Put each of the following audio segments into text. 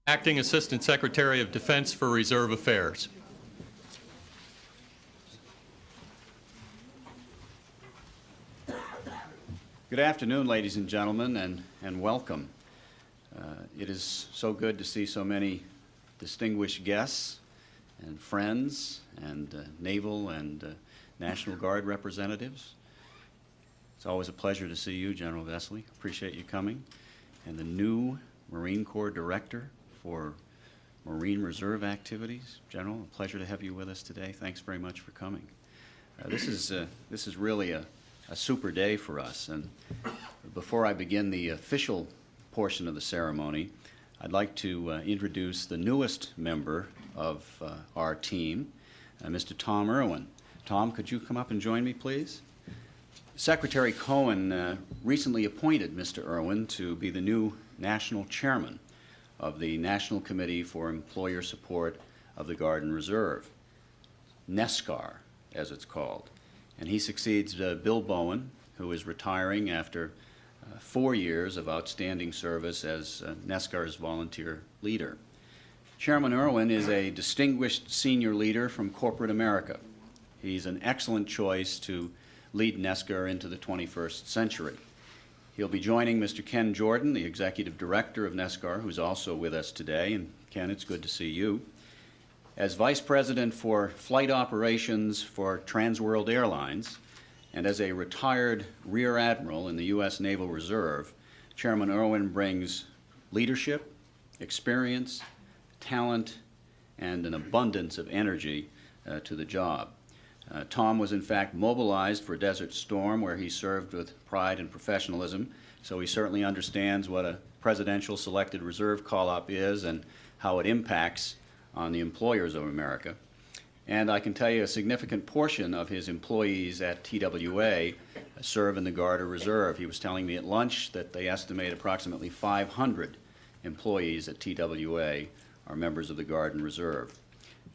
Acting Assistant Secretary of Defense for Reserve Affairs. Good afternoon, ladies and gentlemen, and welcome. It is so good to see so many distinguished guests and friends and Naval and National Guard representatives. It's always a pleasure to see you, General Vesely. Appreciate you coming. And the new Marine Corps Director for Marine Reserve Activities. General, a pleasure to have you with us today. Thanks very much for coming. This is really a super day for us. And before I begin the official portion of the ceremony, I'd like to introduce the newest member of our team, Mr. Tom Irwin. Tom, could you come up and join me, please? Secretary Cohen recently appointed Mr. Irwin to be the new National Chairman of the National Committee for Employer Support of the Guard and Reserve, NCESGR, as it's called. And he succeeds Bill Bowen, who is retiring after 4 years of outstanding service as NCESGR's volunteer leader. Chairman Irwin is a distinguished senior leader from corporate America. He's an excellent choice to lead NCESGR into the 21st century. He'll be joining Mr. Ken Jordan, the Executive Director of NCESGR, who's also with us today. And Ken, it's good to see you. As Vice President for Flight Operations for Transworld Airlines, and as a retired Rear Admiral in the U.S. Naval Reserve, Chairman Irwin brings leadership, experience, talent, and an abundance of energy to the job. Tom was in fact mobilized for Desert Storm, where he served with pride and professionalism, so he certainly understands what a presidential selected reserve call-up is and how it impacts on the employers of America. And I can tell you a significant portion of his employees at TWA serve in the Guard or Reserve. He was telling me at lunch that they estimate approximately 500 employees at TWA are members of the Guard and Reserve.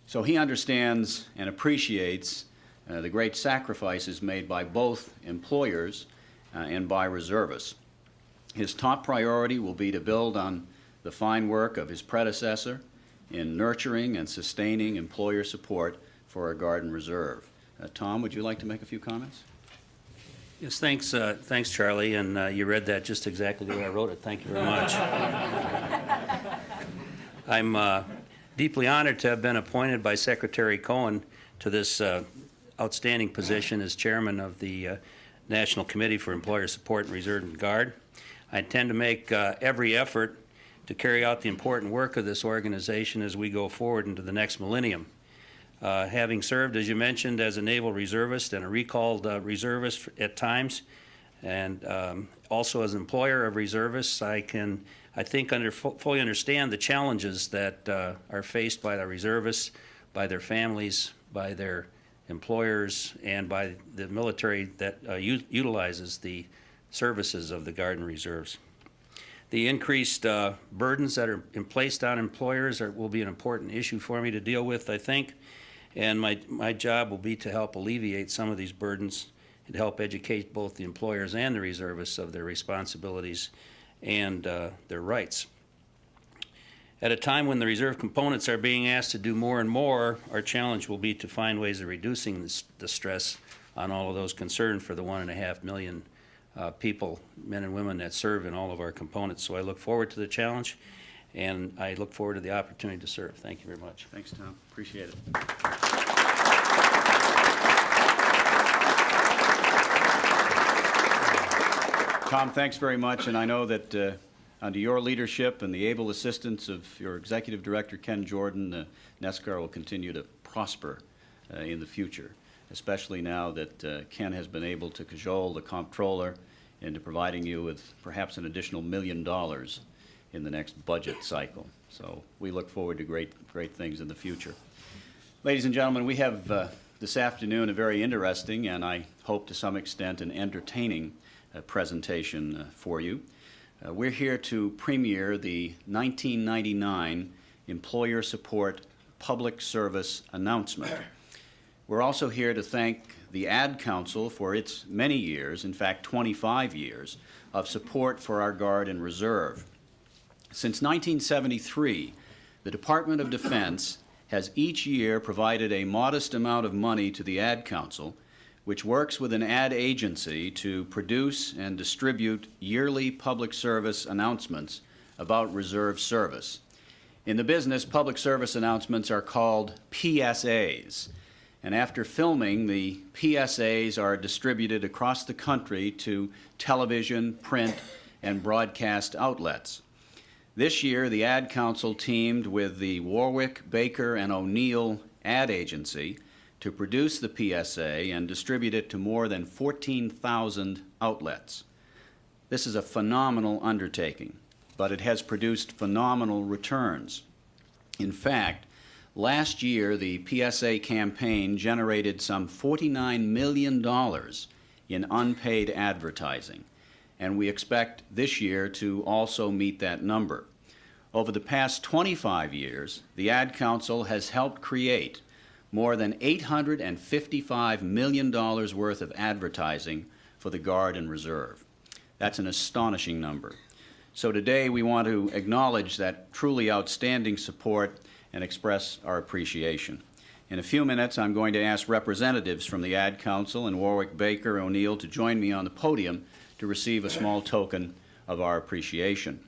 So he understands and appreciates the great sacrifices made by both employers and by reservists. His top priority will be to build on the fine work of his predecessor in nurturing and sustaining employer support for our Guard and Reserve. Tom, would you like to make a few comments? Yes, thanks, Charlie, and you read that just exactly the way I wrote it. Thank you very much. I'm deeply honored to have been appointed by Secretary Cohen to this outstanding position as Chairman of the National Committee for Employer Support and Reserve and Guard. I intend to make every effort to carry out the important work of this organization as we go forward into the next millennium. Having served, as you mentioned, as a naval reservist and a recalled reservist at times, and also as an employer of reservists, I think fully understand the challenges that are faced by the reservists, by their families, by their employers, and by the military that utilizes the services of the Guard and Reserves. The increased burdens that are placed on employers will be an important issue for me to deal with, I think, and my job will be to help alleviate some of these burdens and help educate both the employers and the reservists of their responsibilities and their rights. At a time when the reserve components are being asked to do more and more, our challenge will be to find ways of reducing the stress on all of those concerned for the 1.5 million people, men and women, that serve in all of our components. So I look forward to the challenge, and I look forward to the opportunity to serve. Thank you very much. Thanks, Tom. Appreciate it. Tom, thanks very much, and I know that under your leadership and the able assistance of your Executive Director, Ken Jordan, NCESGR will continue to prosper in the future, especially now that Ken has been able to cajole the comptroller into providing you with perhaps an additional $1 million in the next budget cycle. So we look forward to great things in the future. Ladies and gentlemen, we have this afternoon a very interesting and I hope to some extent an entertaining presentation for you. We're here to premiere the 1999 Employer Support Public Service Announcement. We're also here to thank the Ad Council for its many years, in fact 25 years, of support for our Guard and Reserve. Since 1973, the Department of Defense has each year provided a modest amount of money to the Ad Council, which works with an ad agency to produce and distribute yearly public service announcements about reserve service. In the business, public service announcements are called PSAs, and after filming, the PSAs are distributed across the country to television, print, and broadcast outlets. This year, the Ad Council teamed with the Warwick, Baker, and O'Neill ad agency to produce the PSA and distribute it to more than 14,000 outlets. This is a phenomenal undertaking, but it has produced phenomenal returns. In fact, last year, the PSA campaign generated some $49 million in unpaid advertising, and we expect this year to also meet that number. Over the past 25 years, the Ad Council has helped create more than $855 million worth of advertising for the Guard and Reserve. That's an astonishing number. So today we want to acknowledge that truly outstanding support and express our appreciation. In a few minutes, I'm going to ask representatives from the Ad Council and Warwick, Baker, O'Neill to join me on the podium to receive a small token of our appreciation.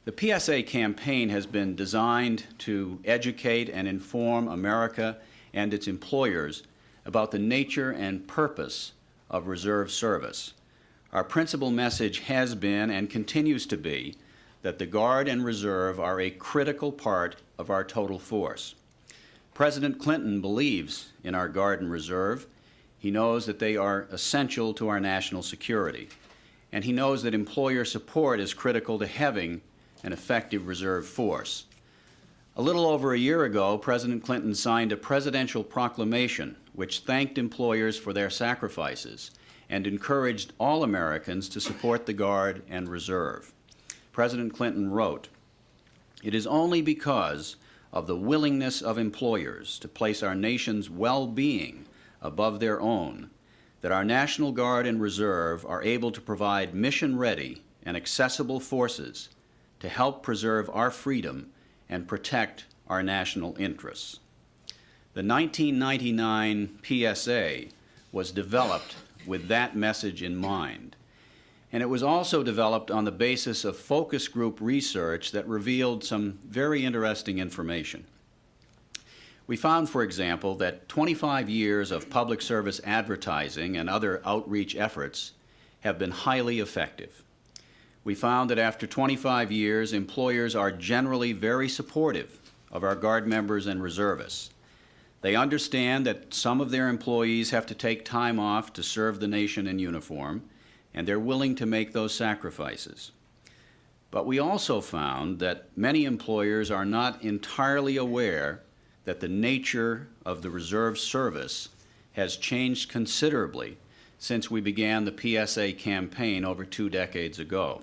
The PSA campaign has been designed to educate and inform America and its employers about the nature and purpose of reserve service. Our principal message has been and continues to be that the Guard and Reserve are a critical part of our total force. President Clinton believes in our Guard and Reserve. He knows that they are essential to our national security, and he knows that employer support is critical to having an effective reserve force. A little over a year ago, President Clinton signed a presidential proclamation which thanked employers for their sacrifices and encouraged all Americans to support the Guard and Reserve. President Clinton wrote, "It is only because of the willingness of employers to place our nation's well-being above their own that our National Guard and Reserve are able to provide mission-ready and accessible forces to help preserve our freedom and protect our national interests." The 1999 PSA was developed with that message in mind, and it was also developed on the basis of focus group research that revealed some very interesting information. We found, for example, that 25 years of public service advertising and other outreach efforts have been highly effective. We found that after 25 years, employers are generally very supportive of our Guard members and reservists. They understand that some of their employees have to take time off to serve the nation in uniform, and they're willing to make those sacrifices. But we also found that many employers are not entirely aware that the nature of the reserve service has changed considerably since we began the PSA campaign over 2 decades ago.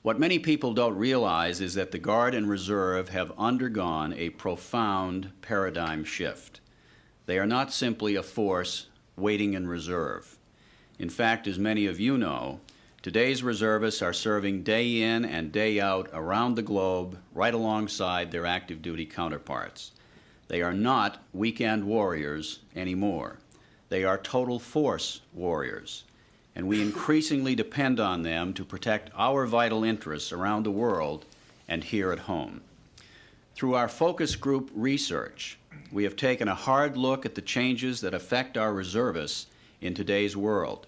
What many people don't realize is that the Guard and Reserve have undergone a profound paradigm shift. They are not simply a force waiting in reserve. In fact, as many of you know, today's reservists are serving day in and day out around the globe, right alongside their active duty counterparts. They are not weekend warriors anymore. They are total force warriors, and we increasingly depend on them to protect our vital interests around the world and here at home. Through our focus group research, we have taken a hard look at the changes that affect our reservists in today's world.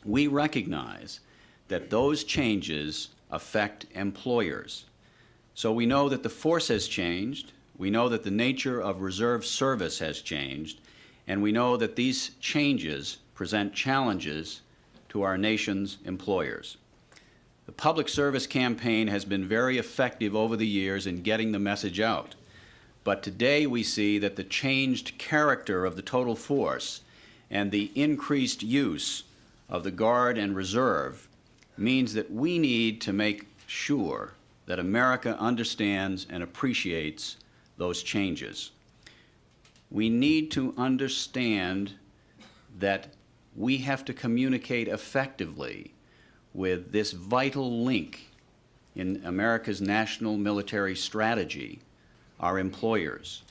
We recognize that those changes affect employers. So we know that the force has changed, we know that the nature of reserve service has changed, and we know that these changes present challenges to our nation's employers. The public service campaign has been very effective over the years in getting the message out, but today we see that the changed character of the total force and the increased use of the Guard and Reserve means that we need to make sure that America understands and appreciates those changes. We need to understand that we have to communicate effectively with this vital link in America's national military strategy are employers.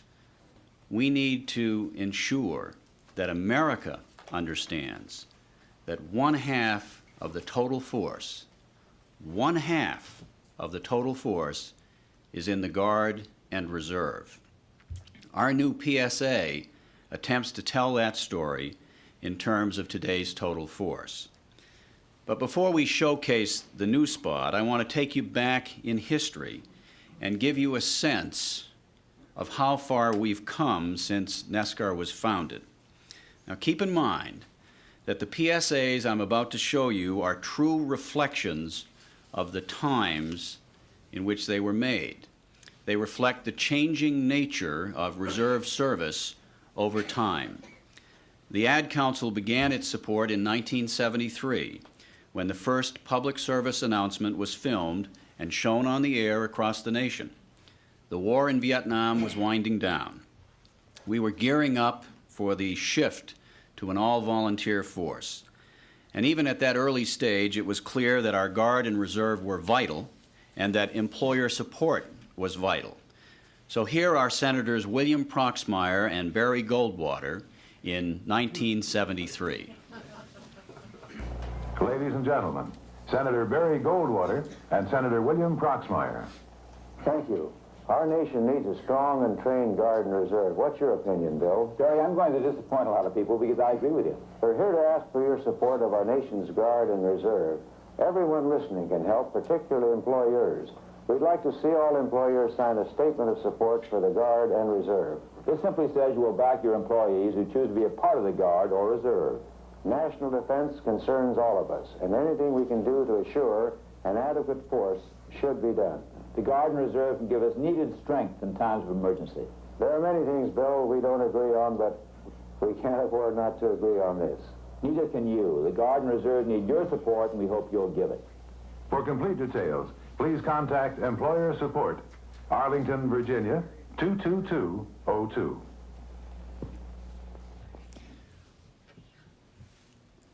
We need to ensure that America understands that one-half of the total force, one-half of the total force is in the Guard and Reserve. Our new PSA attempts to tell that story in terms of today's total force. But before we showcase the new spot, I want to take you back in history and give you a sense of how far we've come since NCESGR was founded. Now keep in mind that the PSAs I'm about to show you are true reflections of the times in which they were made. They reflect the changing nature of reserve service over time. The Ad Council began its support in 1973 when the first public service announcement was filmed and shown on the air across the nation. The war in Vietnam was winding down. We were gearing up for the shift to an all-volunteer force. And even at that early stage, it was clear that our Guard and Reserve were vital and that employer support was vital. So here are Senators William Proxmire and Barry Goldwater in 1973. Ladies and gentlemen, Senator Barry Goldwater and Senator William Proxmire. Thank you. Our nation needs a strong and trained Guard and Reserve. What's your opinion, Bill? Jerry, I'm going to disappoint a lot of people because I agree with you. We're here to ask for your support of our nation's Guard and Reserve. Everyone listening can help, particularly employers. We'd like to see all employers sign a statement of support for the Guard and Reserve. This simply says you will back your employees who choose to be a part of the Guard or Reserve. National defense concerns all of us, and anything we can do to assure an adequate force should be done. The Guard and Reserve can give us needed strength in times of emergency. There are many things, Bill, we don't agree on, but we can't afford not to agree on this. Neither can you. The Guard and Reserve need your support, and we hope you'll give it. For complete details, please contact Employer Support, Arlington, Virginia, 22202.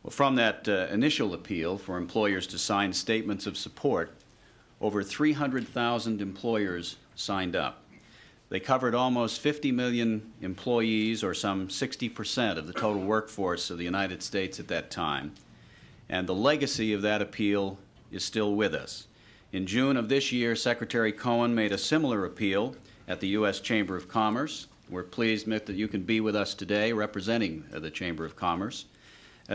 Well, from that initial appeal for employers to sign statements of support, over 300,000 employers signed up. They covered almost 50 million employees, or some 60% of the total workforce of the United States at that time. And the legacy of that appeal is still with us. In June of this year, Secretary Cohen made a similar appeal at the U.S. Chamber of Commerce. We're pleased, Mick, that you can be with us today representing the Chamber of Commerce.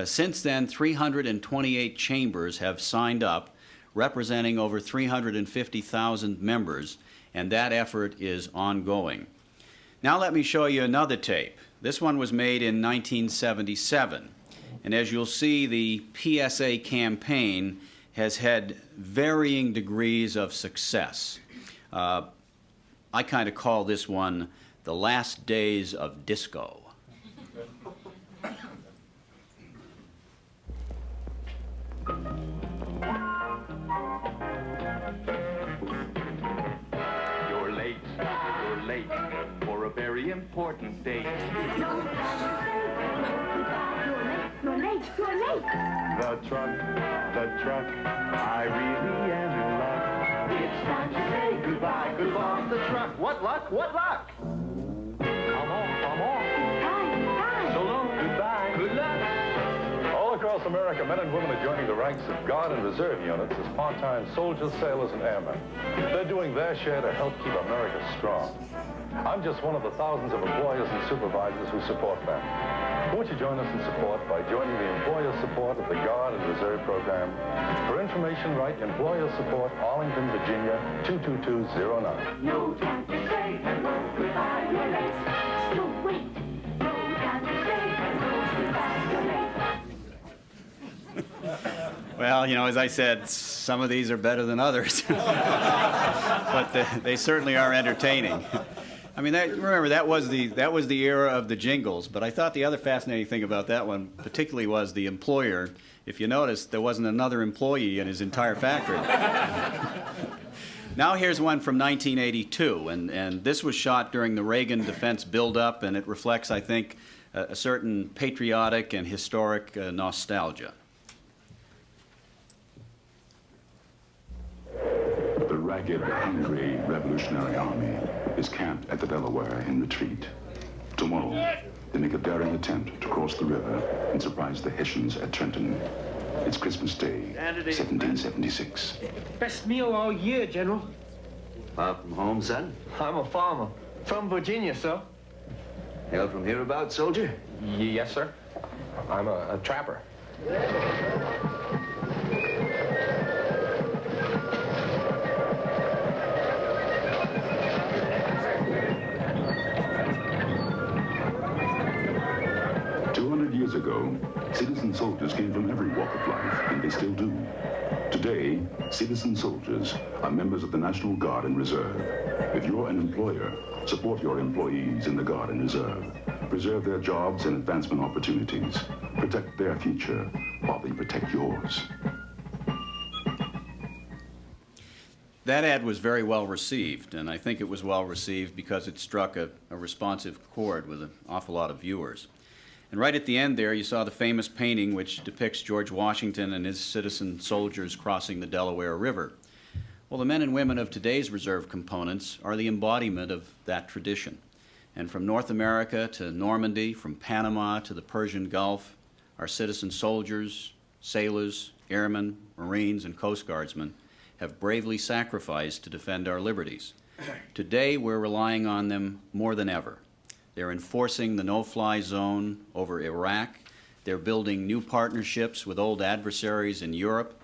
Since then, 328 chambers have signed up, representing over 350,000 members, and that effort is ongoing. Now let me show you another tape. This one was made in 1977, and as you'll see, the PSA campaign has had varying degrees of success. I kind of call this one the last days of disco. You're late for a very important date. You're late. The truck, I really am in luck. It's time to say goodbye, goodbye. The truck, what luck? I'm off. Bye. So long, goodbye, good luck. All across America, men and women are joining the ranks of Guard and Reserve units as part-time soldiers, sailors, and airmen. They're doing their share to help keep America strong. I'm just one of the thousands of employers and supervisors who support them. Won't you join us in support by joining the Employer Support of the Guard and Reserve Program? For information, write Employer Support, Arlington, Virginia, 22209. No time to say hello, goodbye, you're late. No, wait. No time to say hello, goodbye, you're late. Well, you know, as I said, some of these are better than others, but they certainly are entertaining. I mean, remember, that was the era of the jingles, but I thought the other fascinating thing about that one particularly was the employer. If you notice, there wasn't another employee in his entire factory. Now here's one from 1982, and this was shot during the Reagan defense buildup, and it reflects, I think, a certain patriotic and historic nostalgia. The ragged, hungry Revolutionary Army is camped at the Delaware in retreat. Tomorrow, they make a daring attempt to cross the river and surprise the Hessians at Trenton. It's Christmas Day, 1776. Best meal all year, General. Far from home, son? I'm a farmer. From Virginia, sir. Hail from hereabouts, soldier? Yes, sir. I'm a trapper. 200 years ago, citizen soldiers came from every walk of life, and they still do. Today, citizen soldiers are members of the National Guard and Reserve. If you're an employer, support your employees in the Guard and Reserve. Preserve their jobs and advancement opportunities. Protect their future while they protect yours. That ad was very well received, and I think it was well received because it struck a responsive chord with an awful lot of viewers. And right at the end there, you saw the famous painting which depicts George Washington and his citizen soldiers crossing the Delaware River. Well, the men and women of today's reserve components are the embodiment of that tradition. And from North America to Normandy, from Panama to the Persian Gulf, our citizen soldiers, sailors, airmen, Marines, and Coast Guardsmen have bravely sacrificed to defend our liberties. Today, we're relying on them more than ever. They're enforcing the no-fly zone over Iraq. They're building new partnerships with old adversaries in Europe.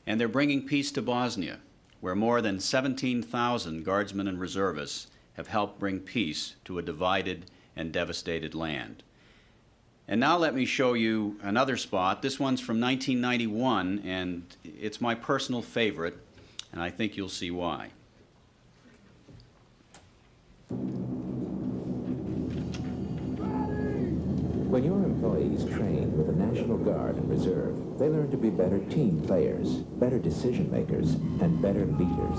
And they're bringing peace to Bosnia, where more than 17,000 guardsmen and reservists have helped bring peace to a divided and devastated land. And now let me show you another spot. This one's from 1991, and it's my personal favorite, and I think you'll see why. When your employees train with the National Guard and Reserve, they learn to be better team players, better decision makers, and better leaders.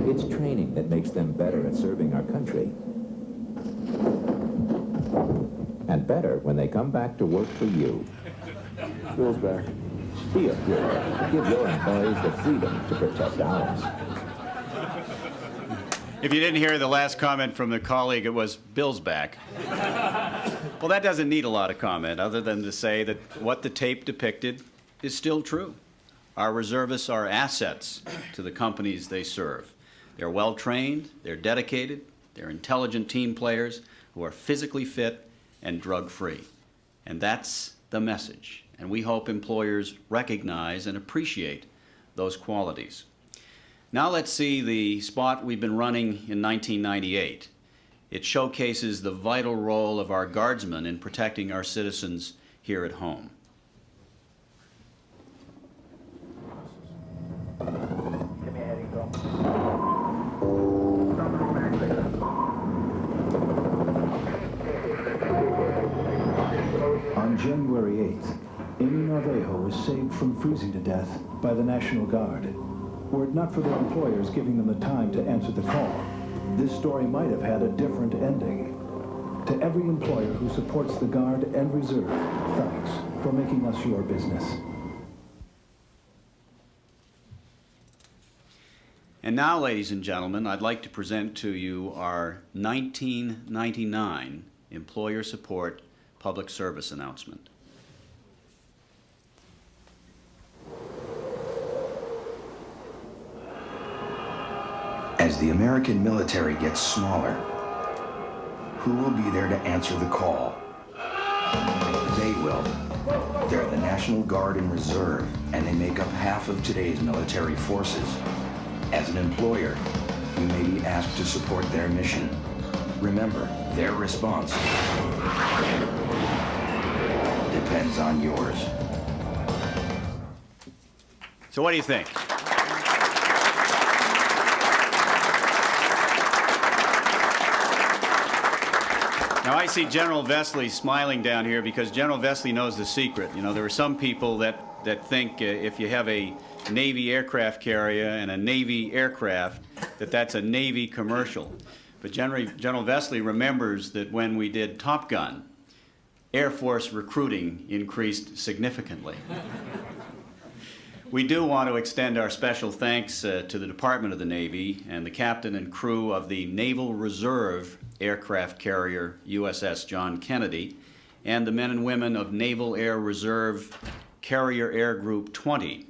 It's training that makes them better at serving our country. And better when they come back to work for you. Bill's back. Be a hero. Give your employees the freedom to protect ours. If you didn't hear the last comment from the colleague, it was Bill's back. Well, that doesn't need a lot of comment other than to say that what the tape depicted is still true. Our reservists are assets to the companies they serve. They're well-trained, they're dedicated, they're intelligent team players who are physically fit and drug-free. And that's the message. And we hope employers recognize and appreciate those qualities. Now let's see the spot we've been running in 1998. It showcases the vital role of our guardsmen in protecting our citizens here at home. On January 8th, Amy Narvajo was saved from freezing to death by the National Guard. Were it not for their employers giving them the time to answer the call, this story might have had a different ending. To every employer who supports the Guard and Reserve, thanks for making us your business. And now, ladies and gentlemen, I'd like to present to you our 1999 Employer Support Public Service Announcement. As the American military gets smaller, who will be there to answer the call? They will. They're the National Guard and Reserve, and they make up half of today's military forces. As an employer, you may be asked to support their mission. Remember, their response depends on yours. So what do you think? Now, I see General Vesley smiling down here because General Vesley knows the secret. You know, there are some people that think if you have a Navy aircraft carrier and a Navy aircraft, that's a Navy commercial. But General Vesley remembers that when we did Top Gun, Air Force recruiting increased significantly. We do want to extend our special thanks to the Department of the Navy and the captain and crew of the Naval Reserve aircraft carrier USS John Kennedy and the men and women of Naval Air Reserve Carrier Air Group 20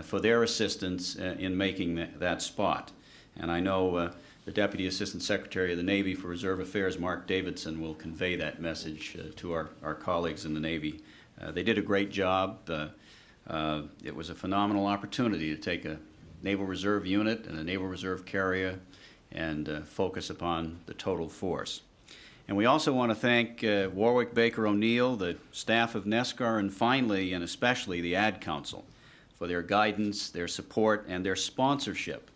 for their assistance in making that spot. And I know the Deputy Assistant Secretary of the Navy for Reserve Affairs, Mark Davidson, will convey that message to our colleagues in the Navy. They did a great job. It was a phenomenal opportunity to take a Naval Reserve unit and a Naval Reserve carrier and focus upon the total force. And we also want to thank Warwick Baker O'Neill, the staff of NCESGR, and finally and especially the Ad Council for their guidance, their support, and their sponsorship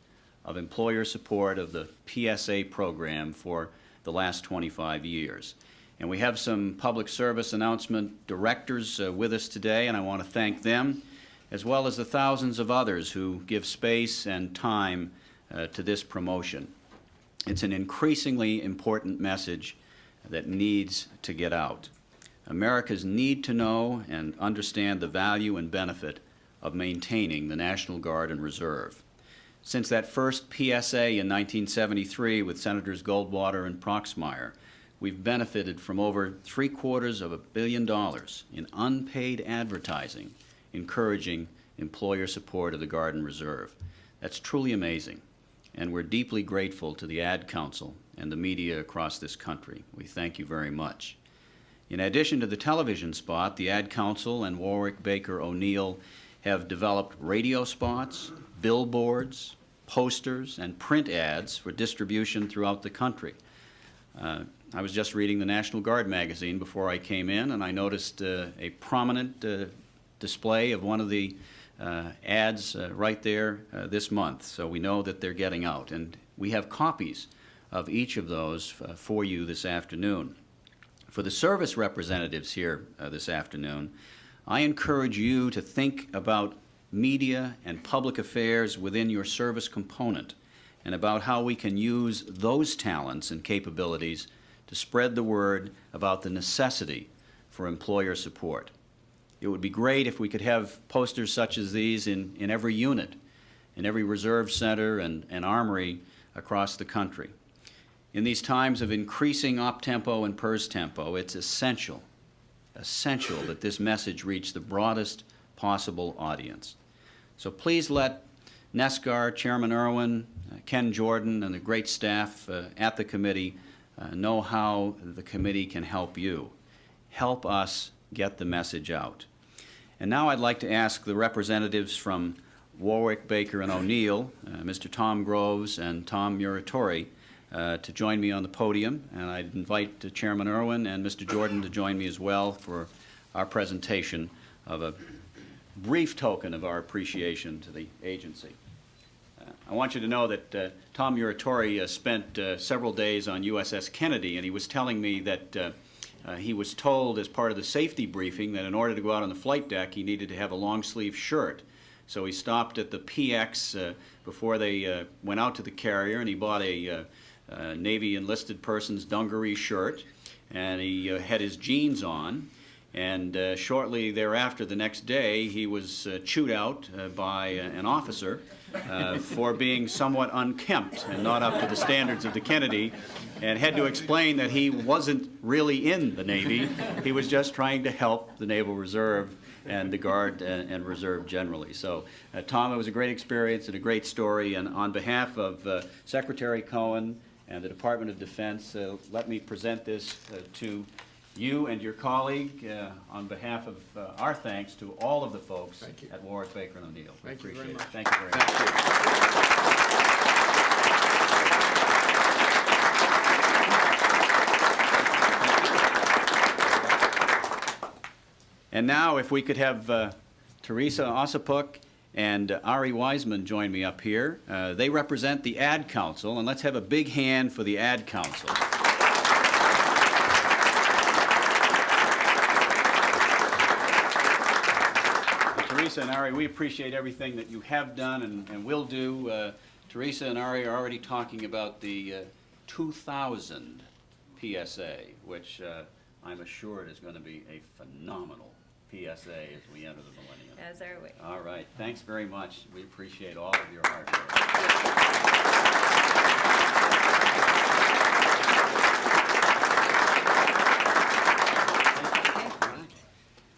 of employer support of the PSA program for the last 25 years. And we have some public service announcement directors with us today, and I want to thank them, as well as the thousands of others who give space and time to this promotion. It's an increasingly important message that needs to get out. Americans need to know and understand the value and benefit of maintaining the National Guard and Reserve. Since that first PSA in 1973 with Senators Goldwater and Proxmire, we've benefited from over $750 million in unpaid advertising, encouraging employer support of the Guard and Reserve. That's truly amazing, and we're deeply grateful to the Ad Council and the media across this country. We thank you very much. In addition to the television spot, the Ad Council and Warwick Baker O'Neill have developed radio spots, billboards, posters, and print ads for distribution throughout the country. I was just reading the National Guard magazine before I came in, and I noticed a prominent display of one of the ads right there this month. So we know that they're getting out, and we have copies of each of those for you this afternoon. For the service representatives here this afternoon, I encourage you to think about media and public affairs within your service component and about how we can use those talents and capabilities to spread the word about the necessity for employer support. It would be great if we could have posters such as these in every unit, in every reserve center and armory across the country. In these times of increasing op-tempo and PERS tempo, it's essential that this message reach the broadest possible audience. So please let NCESGR, Chairman Irwin, Ken Jordan, and the great staff at the committee know how the committee can help you. Help us get the message out. And now I'd like to ask the representatives from Warwick, Baker, and O'Neill, Mr. Tom Groves and Tom Muratori, to join me on the podium. And I'd invite Chairman Irwin and Mr. Jordan to join me as well for our presentation of a brief token of our appreciation to the agency. I want you to know that Tom Muratori spent several days on USS Kennedy, and he was telling me that he was told as part of the safety briefing that in order to go out on the flight deck, he needed to have a long-sleeve shirt. So he stopped at the PX before they went out to the carrier, and he bought a Navy enlisted person's dungaree shirt, and he had his jeans on. And shortly thereafter, the next day, he was chewed out by an officer for being somewhat unkempt and not up to the standards of the Kennedy, and had to explain that he wasn't really in the Navy. He was just trying to help the Naval Reserve and the Guard and Reserve generally. So, Tom, it was a great experience and a great story. And on behalf of Secretary Cohen and the Department of Defense, let me present this to you and your colleague on behalf of our thanks to all of the folks at Warwick Baker and O'Neill. Thank you very much. Thank you very much. And now, if we could have Teresa Ossipuk and Ari Wiseman join me up here. They represent the Ad Council, and let's have a big hand for the Ad Council. Teresa and Ari, we appreciate everything that you have done and will do. Teresa and Ari are already talking about the 2000 PSA, which I'm assured is going to be a phenomenal PSA as we enter the millennium. As are we. All right. Thanks very much. We appreciate all of your hard work.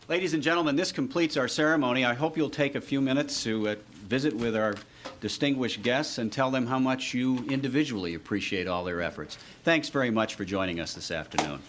Ladies and gentlemen, this completes our ceremony. I hope you'll take a few minutes to visit with our distinguished guests and tell them how much you individually appreciate all their efforts. Thanks very much for joining us this afternoon.